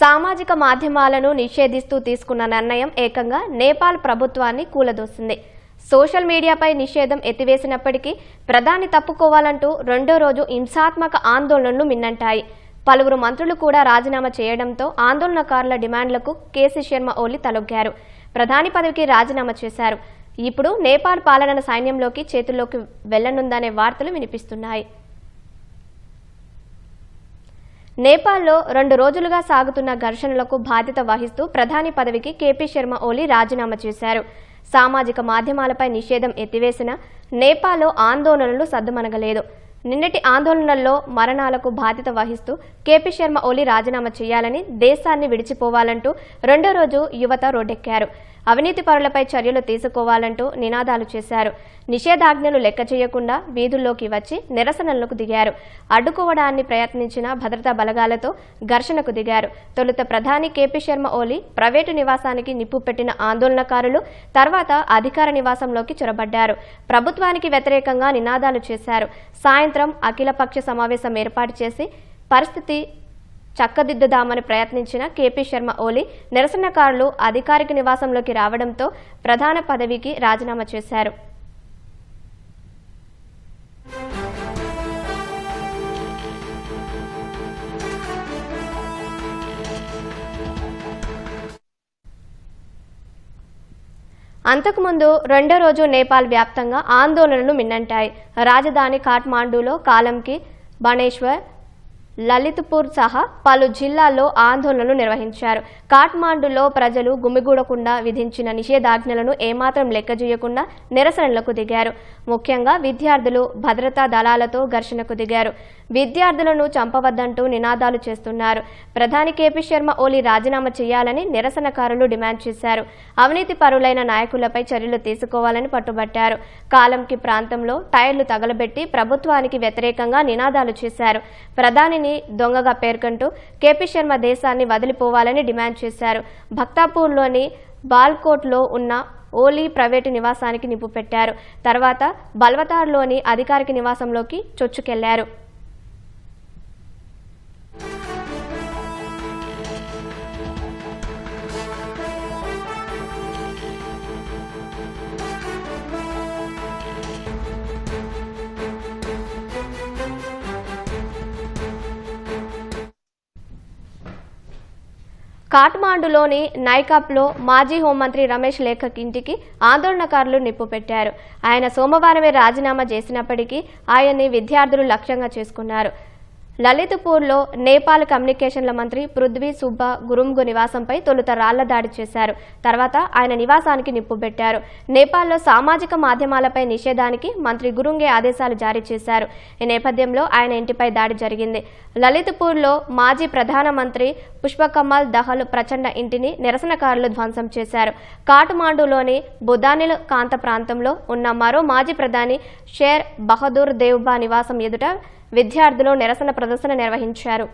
సామాజిక మాధ్యమాలను నిషేధిస్తూ తీసుకున్న నిర్ణయం ఏకంగా నేపాల్ ప్రభుత్వాన్ని కూలదోసింది. సోషల్ మీడియాపై నిషేధం ఎత్తివేసినప్పటికీ ప్రధాని తప్పుకోవాలంటూ రెండో రోజు హింసాత్మక ఆందోళనలు మిన్నంటాయి. పలువురు మంత్రులు కూడా రాజీనామా చేయడంతో ఆందోళనకారుల డిమాండ్లకు కేసీ శర్మ ఓలీ తలొగ్గారు. ప్రధాని పదవికి రాజీనామా చేశారు. ఇప్పుడు నేపాల్ పాలన సైన్యంలోకి చేతుల్లోకి వెళ్లనుందనే వార్తలు వినిపిస్తున్నాయి. నేపాల్లో 2 రోజులుగా సాగుతున్న ఘర్షణలకు బాధ్యత వహిస్తూ ప్రధాని పదవికి కేపీ శర్మ ఓలీ రాజీనామా చేశారు. సామాజిక మాధ్యమాలపై నిషేధం ఎత్తివేసిన నేపాల్లో ఆందోళనలు సద్దుమణగలేదు. నిన్నటి ఆందోళనల్లో మరణాలకు బాధ్యత వహిస్తూ కేపీ శర్మ ఓలీ రాజీనామా చేయాలని, దేశాన్ని విడిచిపోవాలంటూ రెండో రోజు యువత రోడ్డెక్కారు. అవినీతి పరులపై చర్యలు తీసుకోవాలంటూ నినాదాలు చేశారు. నిషేధాజ్ఞలు లెక్క చేయకుండా వీధుల్లోకి వచ్చి నిరసనలకు దిగారు. అడ్డుకోవడాన్ని ప్రయత్నించిన భద్రతా బలగాలతో ఘర్షణకు దిగారు. తొలుత ప్రధాని కేపీ శర్మ ఓలీ ప్రైవేటు నివాసానికి నిప్పు పెట్టిన ఆందోళనకారులు తర్వాత అధికార నివాసంలోకి చొరబడ్డారు. ప్రభుత్వానికి వ్యతిరేకంగా నినాదాలు చేశారు. సాయంత్రం అఖిలపక్ష సమావేశం ఏర్పాటు చేసి పరిస్థితి చక్కదిద్దుదామని ప్రయత్నించిన కేపీ శర్మ ఓలీ నిరసనకారులు అధికారిక నివాసంలోకి రావడంతో ప్రధాన పదవికి రాజీనామా చేశారు. అంతకుముందు రెండో రోజు నేపాల్ వ్యాప్తంగా ఆందోళనలు మిన్నంటాయి. రాజధాని కాఠ్మాండూలో కాలంకి, బనేశ్వర్, లలిత్పూర్ సహా పలు జిల్లాల్లో ఆందోళనలు నిర్వహించారు. కాఠ్మాండూలో ప్రజలు గుమిగూడకుండా విధించిన నిషేధాజ్ఞలను ఏమాత్రం లెక్కజేయకుండా నిరసనలకు దిగారు. ముఖ్యంగా విద్యార్థులు భద్రతా దళాలతో ఘర్షణకు దిగారు. విద్యార్థులను చంపవద్దంటూ నినాదాలు చేస్తున్నారు. ప్రధాని కేపీ శర్మ ఓలీ రాజీనామా చేయాలని నిరసనకారులు డిమాండ్ చేశారు. అవినీతి పరులైన నాయకులపై చర్యలు తీసుకోవాలని పట్టుబట్టారు. కాలంకి ప్రాంతంలో టైర్లు తగలబెట్టి ప్రభుత్వానికి వ్యతిరేకంగా నినాదాలు చేశారు. ప్రధానిని దొంగగా పేర్కొంటూ కేపీ శర్మ దేశాన్ని వదిలిపోవాలని డిమాండ్ చేశారు. భక్తాపూర్లోని బాల్కోట్లో ఉన్న ఓలీ ప్రైవేటు నివాసానికి నిప్పు పెట్టారు. తర్వాత బల్వతార్లోని అధికారిక నివాసంలోకి చొచ్చుకెళ్లారు. కాఠ్మాండూలోని నైకాప్లో మాజీ హోంమంత్రి రమేష్ లేఖక్ ఇంటికి ఆందోళనకారులు నిప్పు పెట్టారు. ఆయన సోమవారమే రాజీనామా చేసినప్పటికీ ఆయన్ని విద్యార్థులు లక్ష్యంగా చేసుకున్నారు. లలిత్పూర్లో నేపాల్ కమ్యూనికేషన్ల మంత్రి పృథ్వీ సుబ్బా గురుంగు నివాసంపై తొలుత రాళ్ల దాడి చేశారు. తర్వాత ఆయన నివాసానికి నిప్పు పెట్టారు. నేపాల్లో సామాజిక మాధ్యమాలపై నిషేధానికి మంత్రి గురుంగే ఆదేశాలు జారీ చేశారు. ఈ నేపథ్యంలో ఆయన ఇంటిపై దాడి జరిగింది. లలిత్పూర్లో మాజీ ప్రధానమంత్రి పుష్పకమల్ దహల్ ప్రచండ ఇంటిని నిరసనకారులు ధ్వంసం చేశారు. కాఠ్మాండూలోని బుధానిల్ కాంత ప్రాంతంలో ఉన్న మరో మాజీ ప్రధాని షేర్ బహదూర్ దేవ్బా నివాసం ఎదుట విద్యార్థులు నిరసన ప్రదర్శన నిర్వహించారు.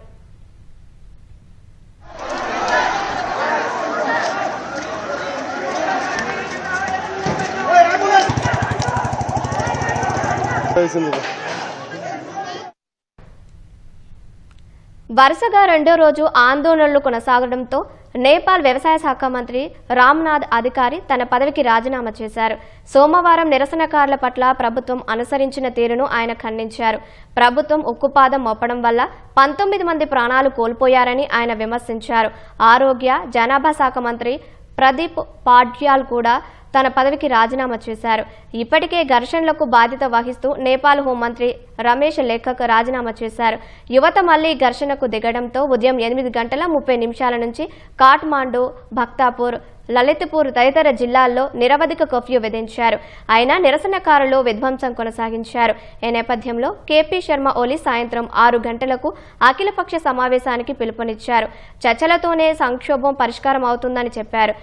వరుసగా రెండో రోజు ఆందోళనలు కొనసాగడంతో నేపాల్ వ్యవసాయ శాఖ మంత్రి రామ్నాథ్ అధికారి తన పదవికి రాజీనామా చేశారు. సోమవారం నిరసనకారుల పట్ల ప్రభుత్వం అనుసరించిన తీరును ఆయన ఖండించారు. ప్రభుత్వం ఉక్కుపాదం మోపడం వల్ల 19 మంది ప్రాణాలు కోల్పోయారని ఆయన విమర్శించారు. ఆరోగ్య జనాభా శాఖ మంత్రి ప్రదీప్ పాడ్యాల్ కూడా తన పదవికి రాజీనామా చేశారు. ఇప్పటికే ఘర్షణలకు బాధ్యత వహిస్తూ నేపాల్ హోంమంత్రి రమేష్ లేఖక్ రాజీనామా చేశారు. యువత మళ్లీ ఘర్షణకు దిగడంతో ఉదయం 8:30 నుంచి కాఠ్మాండూ, భక్తాపూర్, లలిత్పూర్ తదితర జిల్లాల్లో నిరవధిక కర్ఫ్యూ విధించారు. అయినా నిరసనకారులు విధ్వంసం కొనసాగించారు. ఈ నేపథ్యంలో కేపీ శర్మ ఓలీ సాయంత్రం 6 గంటలకు అఖిలపక్ష సమావేశానికి పిలుపునిచ్చారు. చర్చలతోనే సంక్షోభం పరిష్కారం అవుతుందని చెప్పారు.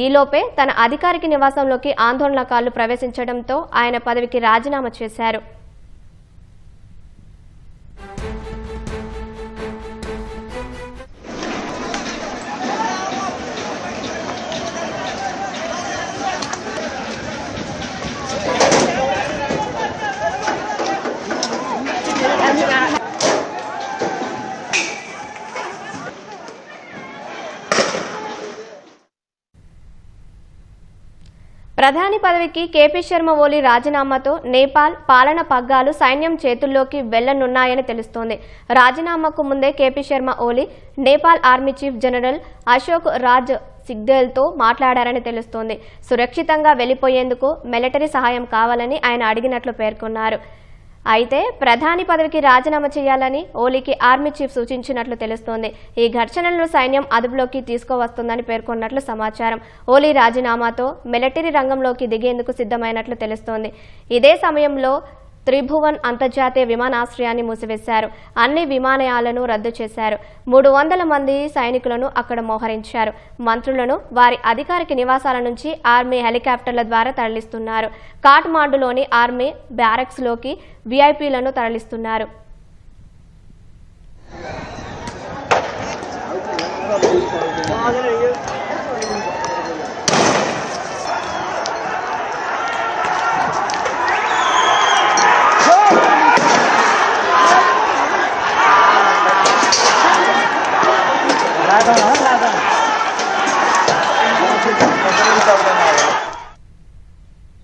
ఈలోపే తన అధికారిక నివాసంలోకి ఆందోళనకారులు ప్రవేశించడంతో ఆయన పదవికి రాజీనామా చేశారు. ప్రధాని పదవికి కేపీ శర్మ ఓలీ రాజీనామాతో నేపాల్ పాలన పగ్గాలు సైన్యం చేతుల్లోకి వెళ్లనున్నాయని తెలుస్తోంది. రాజీనామాకు ముందే KP Sharma Oli Nepal army chief general Ashok Raj సిగ్దేల్తో మాట్లాడారని తెలుస్తోంది. సురక్షితంగా వెళ్లిపోయేందుకు మిలిటరీ సహాయం కావాలని ఆయన అడిగినట్లు పేర్కొన్నారు. అయితే ప్రధాని పదవికి రాజీనామా చేయాలని ఓలీకి ఆర్మీ చీఫ్ సూచించినట్లు తెలుస్తోంది. ఈ ఘర్షణలను సైన్యం అదుపులోకి తీసుకువస్తుందని పేర్కొన్నట్లు సమాచారం. ఓలీ రాజీనామాతో మిలిటరీ రంగంలోకి దిగేందుకు సిద్ధమైనట్లు తెలుస్తోంది. ఇదే సమయంలో త్రిభువన్ అంతర్జాతీయ విమానాశ్రయాన్ని మూసివేశారు. అన్ని విమానయాలను రద్దు చేశారు. 300 మంది సైనికులను అక్కడ మోహరించారు. మంత్రులను వారి అధికారిక నివాసాల నుంచి ఆర్మీ హెలికాప్టర్ల ద్వారా తరలిస్తున్నారు. కాఠ్మాండులోని ఆర్మీ బ్యారక్స్లోకి వీఐపీలను తరలిస్తున్నారు.